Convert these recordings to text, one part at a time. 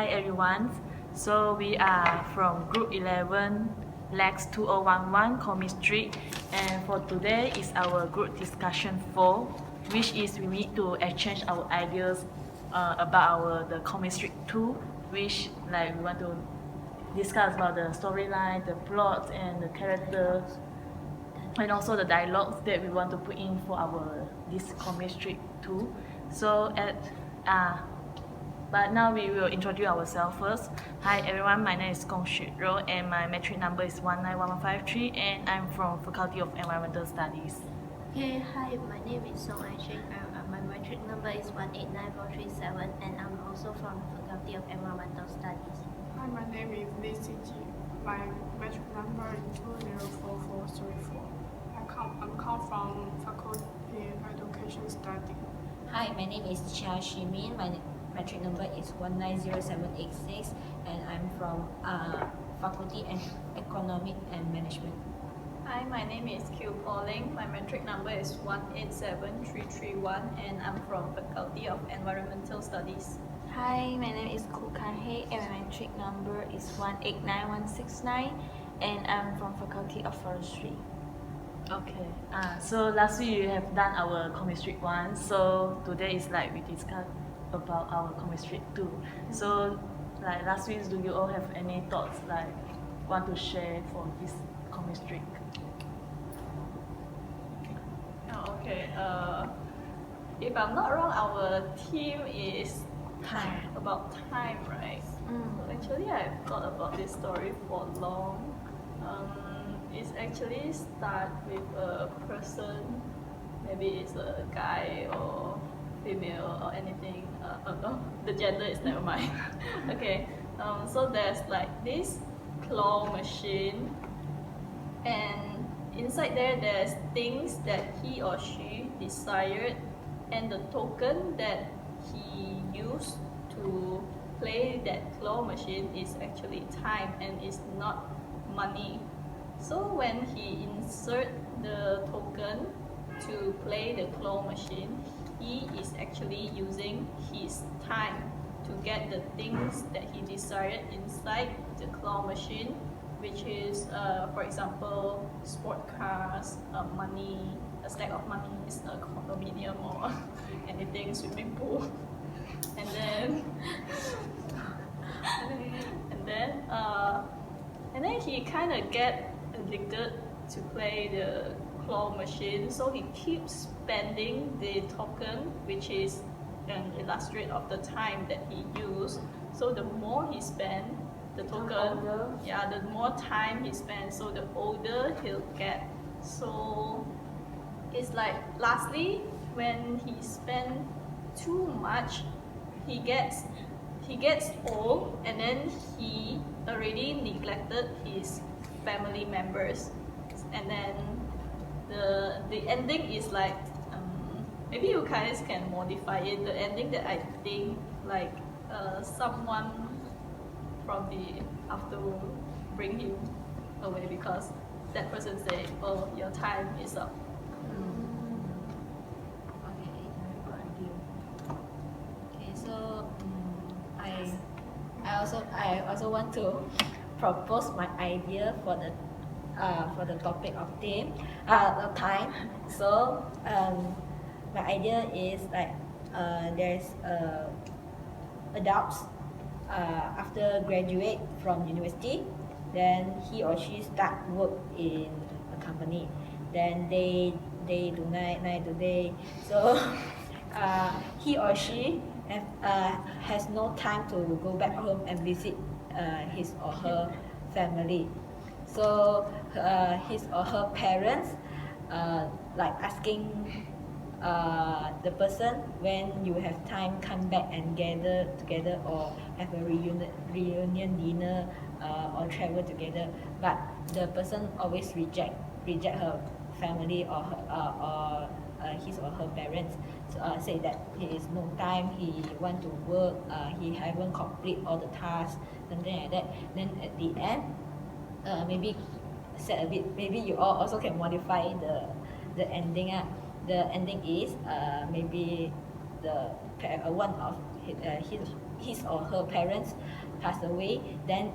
everyone. So we are from Group 11, LAX2011 Chemistry, and for today is our group discussion 4, which is we need to exchange our ideas about the Chemistry 2, which we want to discuss about the storyline, the plot, and the character, and also the dialogues that we want to put in for this Chemistry 2. So but now we will introduce ourselves first. Hi everyone, my name is Gong Xu Rou and my metric number is 191153 and I'm from Faculty of Environmental Studies. Okay, hi, my name is Song Aisheng. My metric number is 189437 and I'm also from Faculty of Environmental Studies. Hi, my name is Li Xiji. My metric number is 204434. I come from Faculty of Education Studies. Hi, my name is Chia Shimin. My metric number is 190786 and I'm from Faculty of Economic and Management. Hi, my name is Q Pauling. My metric number is 187331 and I'm from Faculty of Environmental Studies. Hi, my name is Ku Kan Hei and my metric number is 189169 and I'm from Faculty of Forestry. Okay, so last week you have done our Chemistry 1, so today is we discuss about our Chemistry 2. So last week, do you all have any thoughts want to share for this Chemistry? Okay, if I'm not wrong, our theme is about time, right? Actually, I've thought about this story for long. It's actually start with a person, maybe it's a guy or female or anything. The gender is never mind. Okay, so there's this claw machine, and inside there's things that he or she desired, and the token that he used to play that claw machine is actually time and is not money. So when he insert the token to play the claw machine, he is actually using his time to get the things that he desired inside the claw machine, which is, for example, sport cars, money, a stack of money, is a condominium or anything, swimming pool, and then he kind of get addicted to play the claw machine, so he keeps spending the token, which is an illustrate of the time that he used. So the more he spend the token, the more time he spends, so the older he'll get. So it's lastly, when he spend too much, he gets old, and then he already neglected his family members, and then the ending is maybe you guys can modify it. The ending that I think someone from the afterworld bring him away because that person say, "Oh, your time is up." Okay, so I also want to propose my idea for the topic of time. So my idea is there's adults after graduate from university, then he or she start work in a company, then day to night to day. So he or she has no time to go back home and visit his or her family. So his or her parents asking the person, when you have time, come back and gather together or have a reunion dinner or travel together. But the person always reject her family or his or her parents. Say that he is no time, he want to work, he haven't complete all the tasks, something like that. Then at the end, maybe set a bit, maybe you all also can modify the ending. The ending is maybe one of his or her parents passed away, then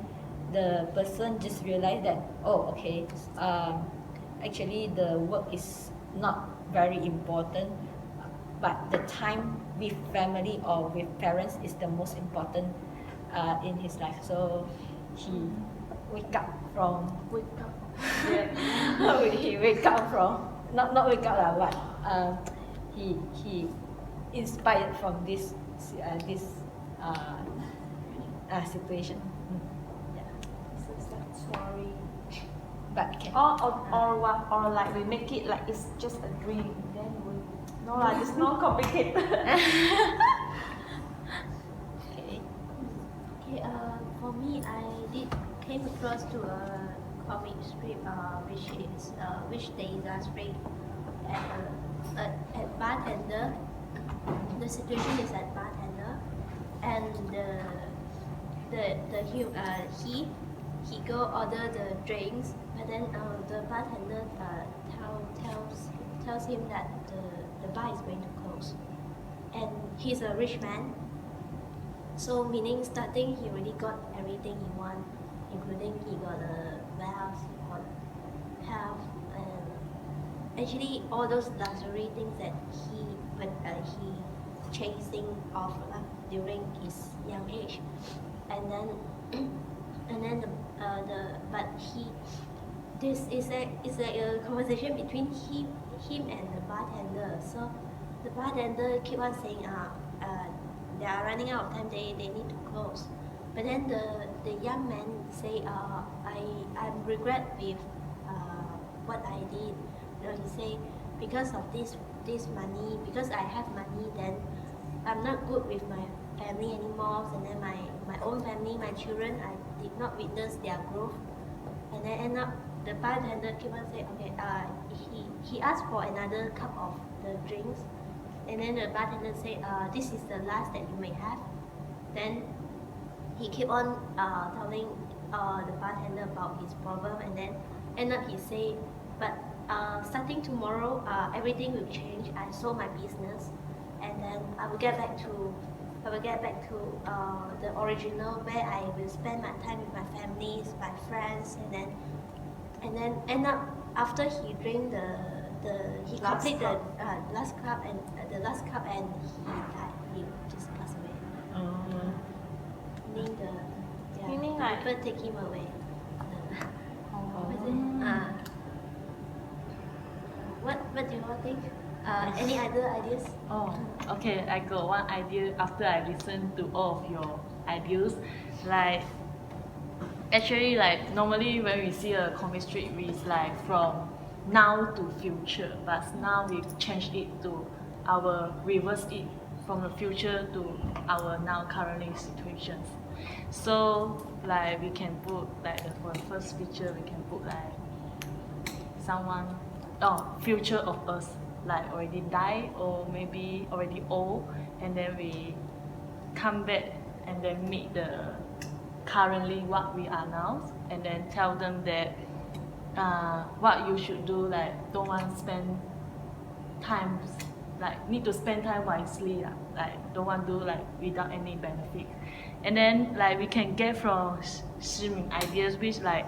the person just realized that, oh, okay, actually the work is not very important, but the time with family or with parents is the most important in his life. So he wake up from he wake up from not wake up lah, but he inspired from this situation. Yeah. So sad story. But can Or like we make it like it's just a dream. Then we no lah, it's not complicated. okay. Okay, for me, I came across to a comic strip, which they illustrate at bartender. The situation is at bartender, and he go order the drinks, but then the bartender tells him that the bar is going to close, and he's a rich man. So meaning starting he already got everything he want, including he got a warehouse, he got health, and actually all those luxury things that he chasing off during his young age, and then this is like a conversation between him and the bartender. So the bartender keep on saying they are running out of time, they need to close. But then the young man say I'm regret with what I did. He say because of this money, because I have money, then I'm not good with my family anymore, and then my own family, my children, I did not witness their growth. And then end up the bartender keep on saying, okay, he asked for another cup of the drinks, and then the bartender say, this is the last that you may have. Then he keep on telling the bartender about his problem, and then end up he say, but starting tomorrow, everything will change. I sold my business, and then I will get back to the original, where I will spend my time with my families, my friends, and then end up after he drink he complete the last cup and he died. He just passed away. Meaning like people take him away. What do you all think? Any other ideas? Oh, okay. I got one idea after I listened to all of your ideas. Like, actually, like normally when we see a comic strip, it's like from now to future, but now we change it to reverse it from the future to our now currently situations. So like we can put like for the first picture we can put like someone future of us, like already died or maybe already old, and then we come back and then meet the currently what we are now, and then tell them that what you should do, like don't want to spend time, like need to spend time wisely, like don't want to do like without any benefit. And then like we can get from Shimin ideas, which like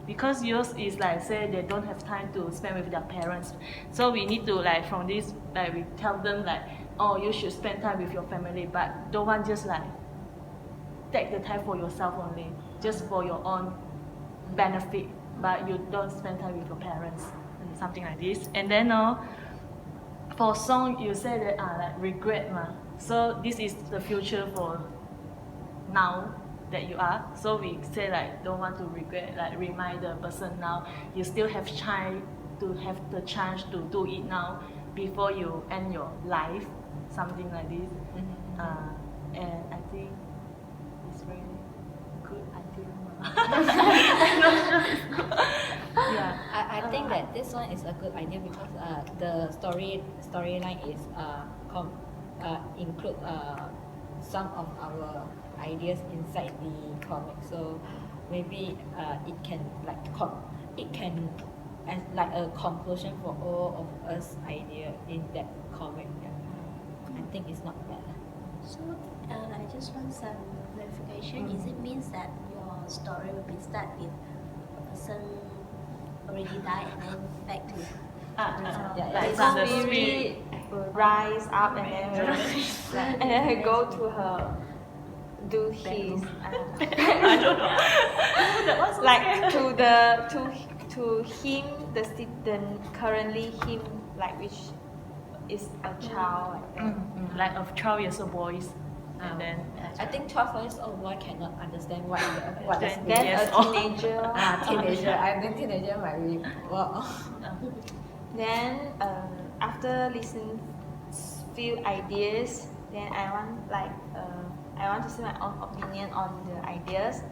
because yours is like say they don't have time to spend with their parents, so we need to like from this like we tell them like, oh, you should spend time with your family, but don't want just like take the time for yourself only, just for your own benefit, but you don't spend time with your parents, and something like this. And then for song you say that like regret so this is the future for now that you are, so we say like don't want to regret, like remind the person now you still have the chance to do it now before you end your life, something like this. And I think it's very good idea. Yeah, I think that this one is a good idea because the storyline is include some of our ideas inside the comic, so maybe it can as like a conclusion for all of us idea in that comic. I think it's not bad. So I just want some clarification. Is it means that your story will be start with a person already died and then back to Like the the spirit will rise up and then will, and then he'll go to her, do his like to him the currently him like which is a child like that. like of 12 years old boys. And then I think 12 years old boy cannot understand what the Then spirit Then Yes, a oh. teenager. teenager. I think teenager might be wow. Then after listening few ideas, then I want to say my own opinion on the ideas.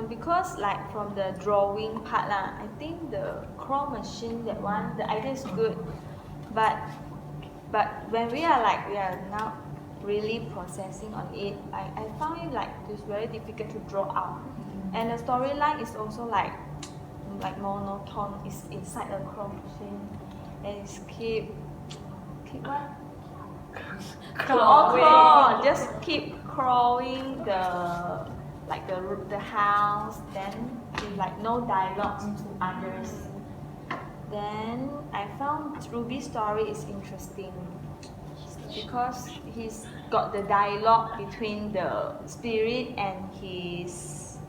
Because like from the drawing part lah, I think the claw machine that one the idea is good, but when we are now really processing on it, I found it like it's very difficult to draw out, and the storyline is also like monotone. It's inside the claw machine, and it's keep what? Claw, just keep crawling the house, then with like no dialogues to others. Then I found Ruby's story is interesting because he's got the dialogue between the spirit and his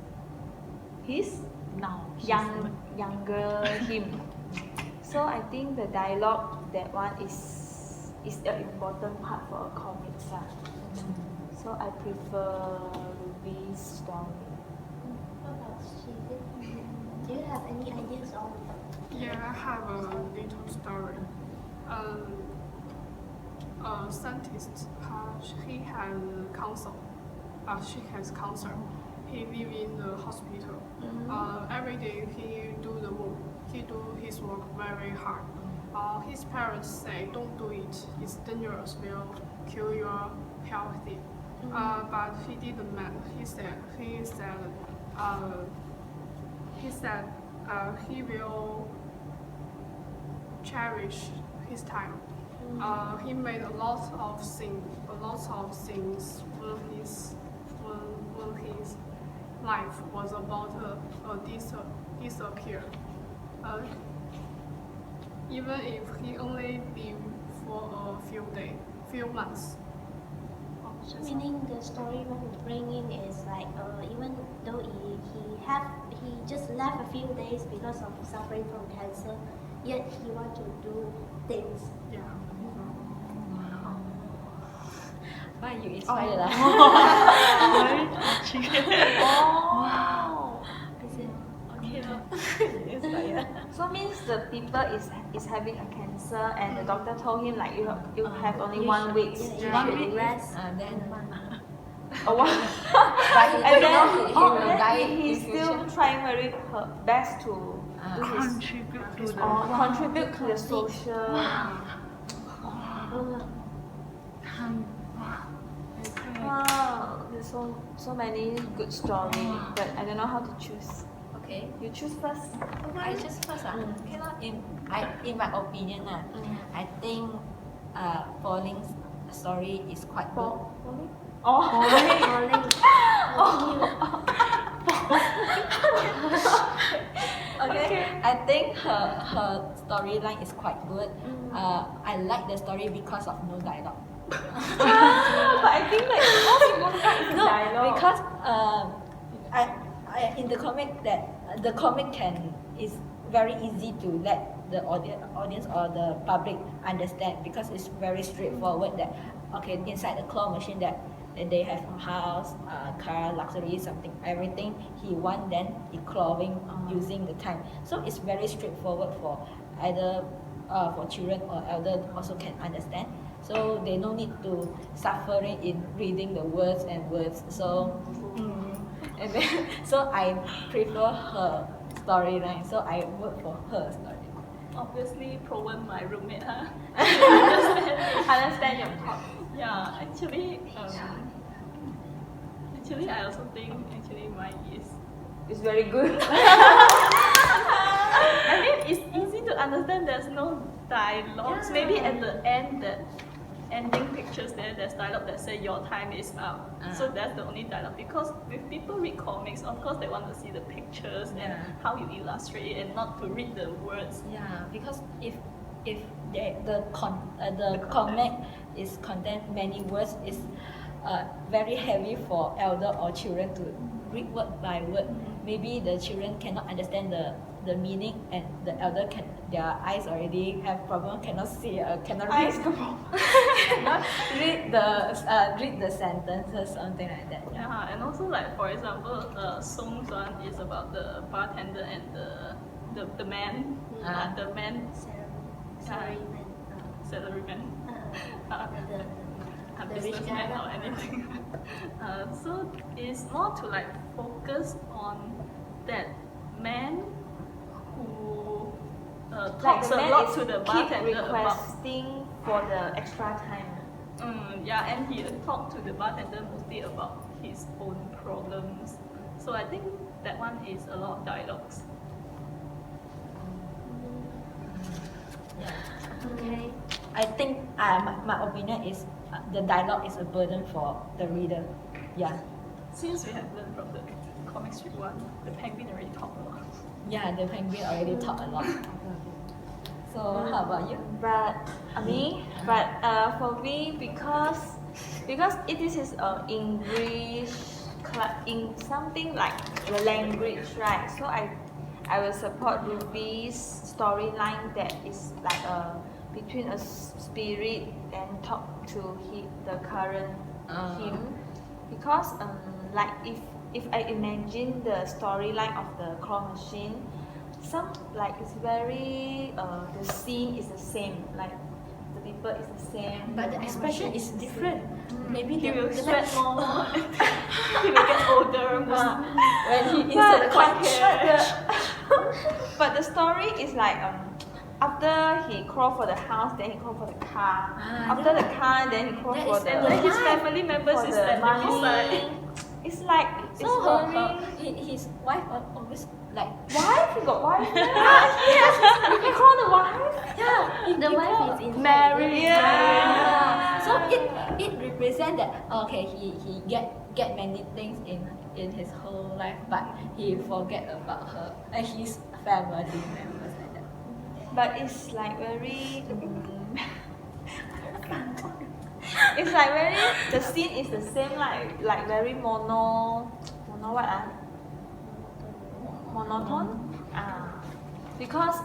now younger him. So I think the dialogue that one is the important part for a comics lah. So I prefer Ruby's story. What about Shizu? Do you have any ideas on? Yeah, I have a little story. A scientist, he has cancer. She has cancer. He live in the hospital. Every day he do the work. He do his work very hard. His parents say don't do it. It's dangerous. Will kill your healthy. But he didn't mind. He said he will cherish his time. He made a lot of things when his life was about to disappear. Even if he only live for a few months. So meaning the story what we bring in is like even though he just left a few days because of suffering from cancer, yet he want to do things. Yeah. Why you inspired lah? very touching. Oh. Is it? Inspired. So means the people is having a cancer and the doctor told him like you have only 1 week. You One should week? rest. Then But and then he will die he's in still future. trying very her best to do his Contribute to the contribute to the social. Wow, there's so many good stories, but I don't know how to choose. Okay. You choose first. I choose first. Okay, in my opinion, I think Falling's story is quite good. Falling? Oh. Okay. I think her storyline is quite good. I like the story because of no dialogue. But I think like most important part is the dialogue. Because I in the comic the comic is very easy to let the audience or the public understand because it's very straightforward that okay inside the claw machine that they have a house, car, luxury, something, everything he want, then he clawing using the time. So it's very straightforward for either for children or elder also can understand. So they no need to suffering in reading the words and words. So and then so I prefer her storyline. So I vote for her story. Obviously, Proven my roommate, huh? Understand your thought. Yeah, actually, I also think mine is. It's very good. I mean, it's easy to understand. There's no dialogues. Yeah. Maybe at the end that ending pictures there, there's dialogue that say your time is up. So that's the only dialogue. Because if people read comics, of course they want to see the pictures and how you illustrate it and not to read the words. Yeah, because if the comic is contain many words, is very heavy for elder or children to read word by word. Maybe the children cannot understand the meaning, and the elder their eyes already have problem, cannot see, cannot read. Read the sentences, something like that. Yeah, and also like for example, Song's one is about the bartender and the man, the man salaryman, the rich businessman guy or anything. So it's more to like focus on that man who talks a lot to the bartender about. Requesting for the extra time. Yeah, and he talked to the bartender mostly about his own problems. So I think that one is a lot of dialogues. Okay. I think my opinion is the dialogue is a burden for the reader. Yeah. Since we have learned from the comic strip one, the penguin already talked a lot. Yeah, the penguin already talk a lot. So how about you? But for me, because it is English in something like the language, right? So I will support Ruby's storyline that is like between a spirit and talk to the current him, because like if I imagine the storyline of the claw machine, some like it's very the scene is the same, like the people is the same, But the expression is different. Maybe He will the sweat more. He will get older. When he but, insert the but the story is like after he crawl for the house, then he crawl for the car. After the car, then he crawl That for is the And then his family members for is the standing money. beside. It's like So his wife always like wife. He got wife. Yes, you can call the wife. yeah, the wife is in Married. Yeah. So it represents that okay, he get many things in his whole life, but he forget about her and his family members like that. But it's like very. It's like very. The scene is the same, like very mono what monotone. Because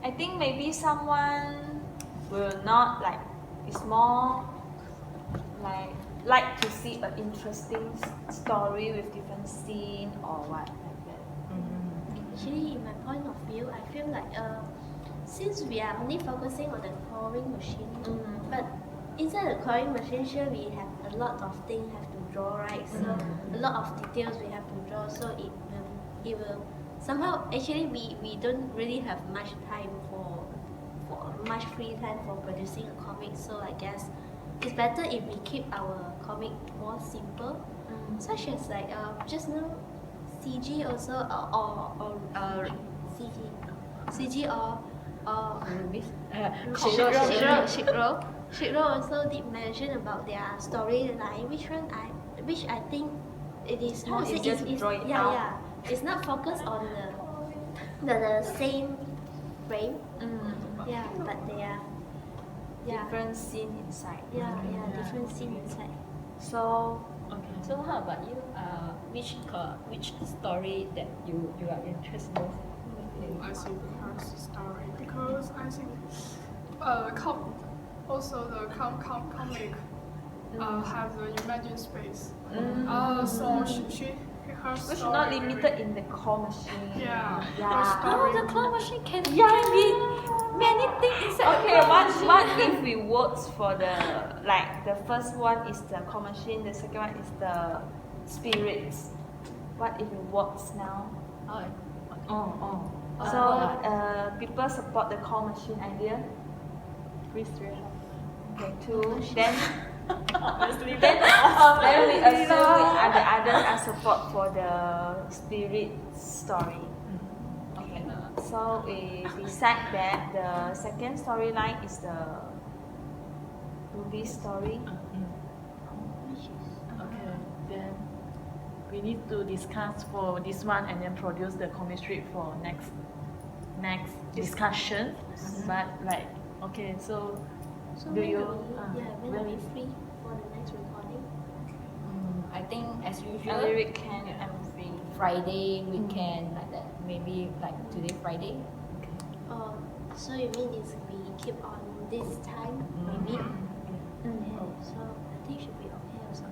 I think maybe someone will not like. It's more like to see an interesting story with different scene or what like that. Actually, in my point of view, I feel like since we are only focusing on the clawing machine, but inside the clawing machine, sure we have a lot of things have to draw, right? So a lot of details we have to draw. So it will somehow actually we don't really have much time for much free time for producing a comic. So I guess it's better if we keep our comic more simple, such as like just now CG also or CG or Shiro also did mention about their storyline, which I think it is More easier to draw it out. yeah. It's not focused on the same frame. Yeah, but they are Different scene inside. different scene inside. So Okay. So how about you? Which story that you are interested in? I think Harry's story, because I think also the comic have the imagine space. So her which is story not very- limited in the claw machine. Yeah. Her Yeah. story. Oh, the claw machine can be many things inside. Okay, what if we vote for the the first one is the claw machine, the second one is the spirits. What if we vote now? So people support the claw machine idea. Please three. Okay, two. Then Obviously, then we assume the others are support for the spirit story. Okay. So we decide that the second storyline is movie story. Which is Okay, then we need to discuss for this one and then produce the chemistry for next discussion. But like, okay, so so do when you? are we, yeah, when are when we free for the next recording? I think as usual. Every weekend I'm free. Friday, weekend, like that. Maybe like today, Friday. Oh, so you mean it's we keep on this time we meet? Okay, so I think should be okay also.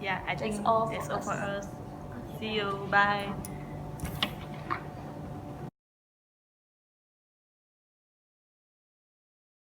Yeah, I think all that's for all for us. us. See you. Bye.